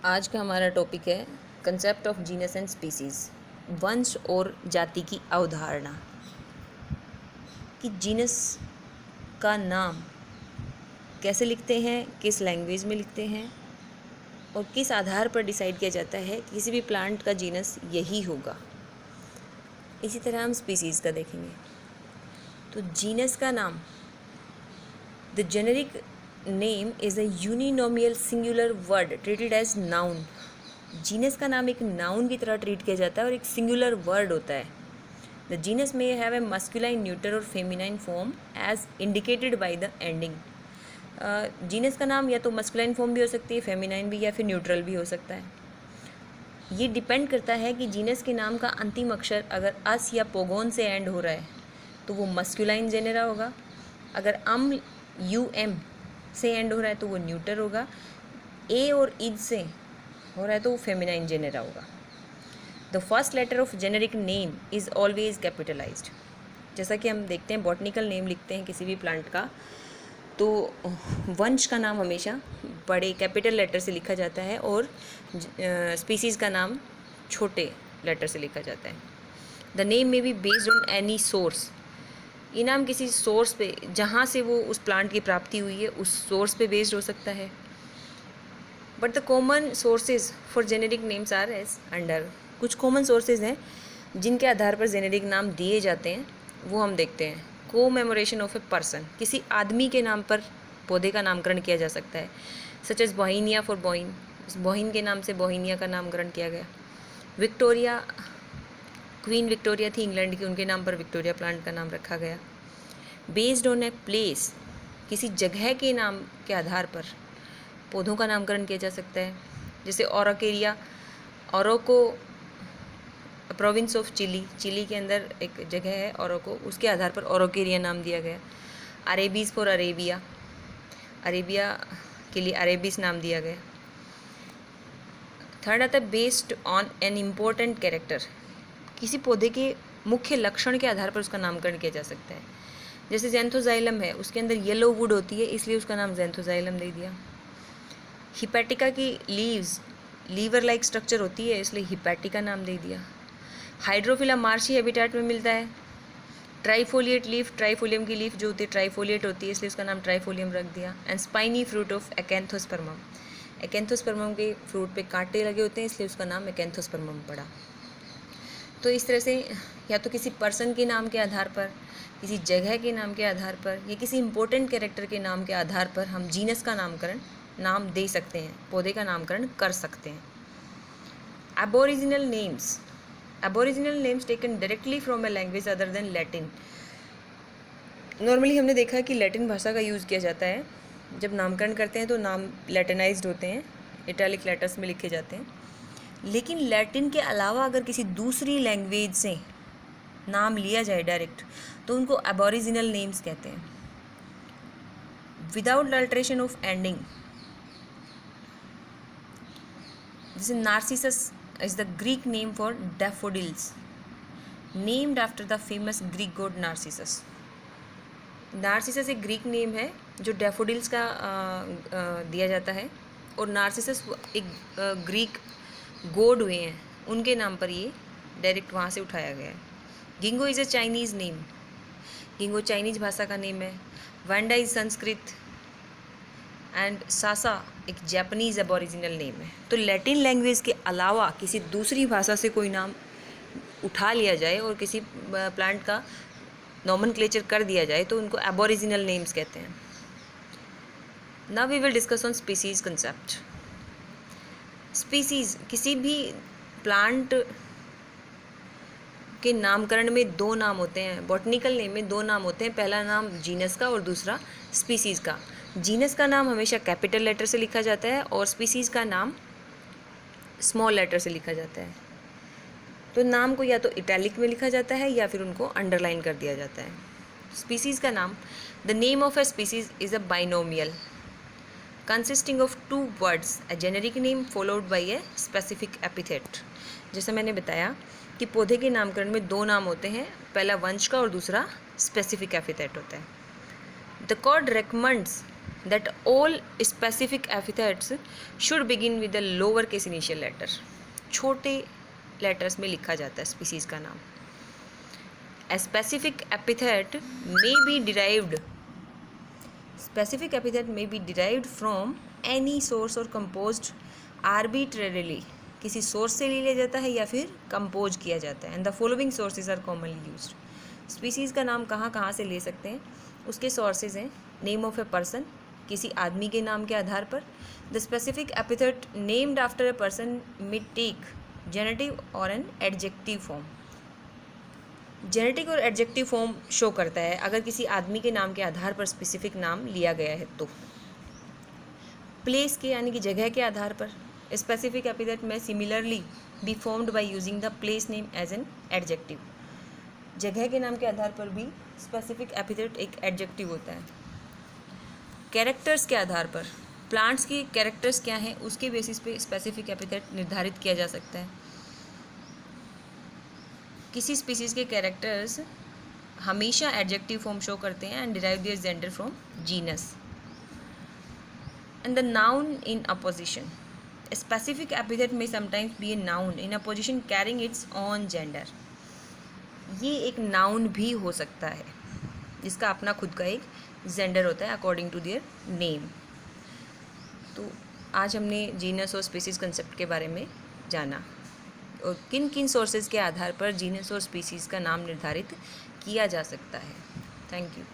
आज का हमारा टॉपिक है concept of genus and species, वंश और जाति की अवधारणा। कि जीनस का नाम कैसे लिखते हैं, किस लैंग्वेज में लिखते हैं और किस आधार पर डिसाइड किया जाता है कि किसी भी प्लांट का जीनस यही होगा। इसी तरह हम स्पीसीज़ का देखेंगे। तो जीनस का नाम, the generic name is a uninomial singular word treated as noun. Genus का नाम एक नाउन की तरह ट्रीट किया जाता है और एक सिंगुलर वर्ड होता है। The genus may have a masculine, neuter और feminine form as indicated by the ending. Genus का नाम या तो मस्कुलाइन फॉर्म भी हो सकती है, फेमिनाइन भी, या फिर न्यूट्रल भी हो सकता है। ये डिपेंड करता है कि जीनस के नाम का अंतिम अक्षर अगर अस या पोगोन से एंड हो रहा है तो वो मस्कुलाइन जेनेरा होगा। अगर अम यू एम से एंड हो रहा है तो वो न्यूटर होगा। ए और इज से हो रहा है तो वो फेमिनाइन जेनेरा होगा। The first letter of generic name is always capitalized. जैसा कि हम देखते हैं बॉटनिकल नेम लिखते हैं किसी भी प्लांट का, तो वंश का नाम हमेशा बड़े कैपिटल लेटर से लिखा जाता है और स्पीसीज़ का नाम छोटे लेटर से लिखा जाता है। द नेम में be based on any source. ये नाम किसी सोर्स पे, जहाँ से वो उस प्लांट की प्राप्ति हुई है, उस सोर्स पे बेस्ड हो सकता है। But the common sources for generic names are as under. कुछ कॉमन सोर्सेज हैं जिनके आधार पर जेनेरिक नाम दिए जाते हैं, वो हम देखते हैं। कोमेमोरेशन ऑफ ए पर्सन, किसी आदमी के नाम पर पौधे का नामकरण किया जा सकता है, सच एज बोहिनिया फॉर बोइन। बोहिन के नाम से बोहिनिया का नामकरण किया गया। विक्टोरिया, क्वीन विक्टोरिया थी इंग्लैंड की, उनके नाम पर विक्टोरिया प्लांट का नाम रखा गया। बेस्ड ऑन ए प्लेस, किसी जगह के नाम के आधार पर पौधों का नामकरण किया जा सकता है। जैसे ओरोकेरिया, ओरोको प्रोविंस ऑफ चिली, चिली के अंदर एक जगह है ओरोको, उसके आधार पर ओरोकेरिया नाम दिया गया। अरेबीज फॉर अरेबिया, अरेबिया के लिए अरेबिस नाम दिया गया। थर्ड आता है based on an important character, किसी पौधे के मुख्य लक्षण के आधार पर उसका नामकरण किया जा सकता है। जैसे ज़ैंथोज़ाइलम है, उसके अंदर येलो वुड होती है, इसलिए उसका नाम ज़ैंथोज़ाइलम दे दिया। हिपैटिका की लीव्स लीवर लाइक स्ट्रक्चर होती है, इसलिए हिपैटिका नाम दे दिया। हाइड्रोफिला मार्शी हैबिटेट में मिलता है। ट्राइफोलिएट लीफ, ट्राइफोलियम की लीफ जो होती है ट्राइफोलिएट होती है, इसलिए उसका नाम ट्राइफोलियम रख दिया। एंड स्पाइनी फ्रूट ऑफ एकेंथोस्पर्मम, एकेंथोस्पर्मम के फ्रूट पे कांटे लगे होते हैं, इसलिए उसका नाम एकेंथोस्पर्मम पड़ा। तो इस तरह से या तो किसी पर्सन के नाम के आधार पर, किसी जगह के नाम के आधार पर, या किसी इंपॉर्टेंट कैरेक्टर के नाम के आधार पर हम जीनस का नामकरण नाम दे सकते हैं, पौधे का नामकरण कर सकते हैं। Aboriginal names, aboriginal names taken directly from a language other than Latin. Normally हमने देखा है कि लैटिन भाषा का यूज़ किया जाता है। जब नामकरण करते हैं तो नाम लैटिनाइज्ड होते हैं, इटैलिक लेटर्स में लिखे जाते हैं। लेकिन लैटिन के अलावा अगर किसी दूसरी लैंग्वेज से नाम लिया जाए डायरेक्ट, तो उनको एबोरिजिनल नेम्स कहते हैं। विदाउट अल्टरेशन ऑफ एंडिंग, जैसे Narcissus is the Greek name for daffodils, named after the famous Greek God Narcissus. Narcissus एक ग्रीक नेम है जो डैफोडिल्स का दिया जाता है, और नार्सिसस एक ग्रीक गॉड हुए हैं, उनके नाम पर ये डायरेक्ट वहाँ से उठाया गया है। गिंगो is a Chinese name, गिंगो Chinese भाषा का नेम है। वांडा इज़ संस्कृत, एंड सासा एक जापानीज़ एबोरिजिनल नेम है। तो लैटिन लैंग्वेज के अलावा किसी दूसरी भाषा से कोई नाम उठा लिया जाए और किसी प्लांट का नॉमेनक्लेचर कर दिया जाए तो उनको एबोरिजिनल नेम्स कहते हैं। Now we will discuss on species concept. Species, किसी भी प्लांट के नामकरण में दो नाम होते हैं, बॉटनिकल नेम में दो नाम होते हैं, पहला नाम जीनस का और दूसरा स्पीसीज़ का। जीनस का नाम हमेशा कैपिटल लेटर से लिखा जाता है और स्पीसीज़ का नाम स्मॉल लेटर से लिखा जाता है। तो नाम को या तो इटैलिक में लिखा जाता है या फिर उनको अंडरलाइन कर दिया जाता है। स्पीसीज़ का नाम, the name of a species is a binomial consisting of two words, a generic name followed by a specific epithet. जैसे मैंने बताया कि पौधे के नामकरण में दो नाम होते हैं, पहला वंश का और दूसरा स्पेसिफिक एपिथेट होता है। The code recommends that all specific epithets should begin with the lower case initial letter. छोटे लेटर्स में लिखा जाता है स्पीसीज का नाम. A specific epithet may be derived from any source or composed arbitrarily. किसी सोर्स से ले लिया जाता है या फिर कंपोज किया जाता है. And the following sources are commonly used. Species का नाम कहाँ कहाँ से ले सकते हैं, उसके सोर्सेज हैं. नेम ऑफ ए पर्सन, किसी आदमी के नाम के आधार पर. The specific epithet named after a person may take genitive or an adjective form. Genetic और एडजेक्टिव फॉर्म शो करता है अगर किसी आदमी के नाम के आधार पर स्पेसिफिक नाम लिया गया है तो. प्लेस के यानी कि जगह के आधार पर specific epithet may similarly be formed by using the place name as an adjective. जगह के नाम के आधार पर भी स्पेसिफिक एपिथेट एक एडजेक्टिव होता है. कैरेक्टर्स के आधार पर प्लांट्स की कैरेक्टर्स क्या हैं उसके बेसिस पे स्पेसिफिक एपिथेट निर्धारित किया जा सकता है. किसी स्पीसीज़ के कैरेक्टर्स हमेशा एडजेक्टिव फॉर्म शो करते हैं and derive their gender from genus. And the noun in apposition. Specific epithet में sometimes be a noun in apposition carrying its own gender. ये एक नाउन भी हो सकता है जिसका अपना खुद का एक जेंडर होता है अकॉर्डिंग टू देयर नेम. तो आज हमने जीनस और स्पीसीज़ कंसेप्ट के बारे में जाना और किन किन सोर्सेज के आधार पर जीनस और स्पीसीज़ का नाम निर्धारित किया जा सकता है. Thank you.